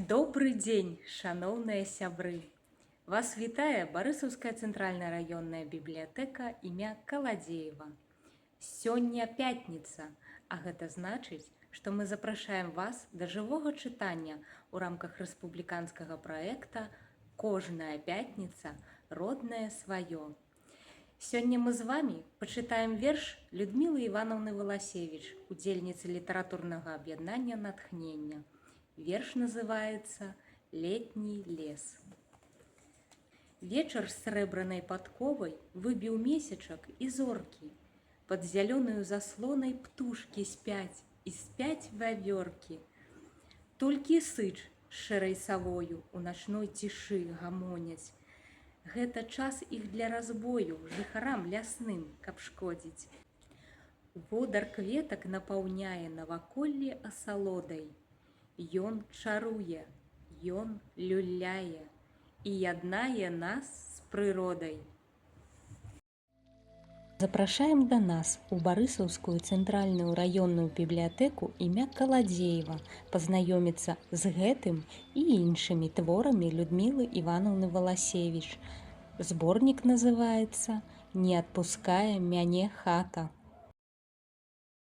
Добрый дзень, шаноўныя сябры! Вас вітае Барысаўская цэнтральная раённая бібліятэка імя Каладзеева. Сёння пятніца, а гэта значыць, што мы запрашаем вас да жывога чытання ў рамках рэспубліканскага праекта «Кожная пятніца. Роднае сваё». Сёння мы з вамі пачытаем верш Людмілы Івановны Валасевіч, удзельніцы літаратурнага аб'яднання «Натхнення». Верш называется «Летний лес». Вечер с срэбранай падковай выбіў месячак і зоркі. Под зялёнаю заслонай птушкі спяць, і спяць вавёркі. Толькі сыч з шэрай савою у начной цішы гамоняць. Гэта час іх для разбою жыхарам лясным, каб шкодзіць. Водар кветак напаўняе наваколле асалодай. Ён чаруе, ён люляе і яднае нас з прыродай. Запрашаем да нас у Барысаўскую цэнтральную раённую бібліятэку імя Каладзеева пазнаёміцца з гэтым і іншымі творамі Людмілы Івановны Валасевіч. Зборнік называецца «Не адпускае мяне хата».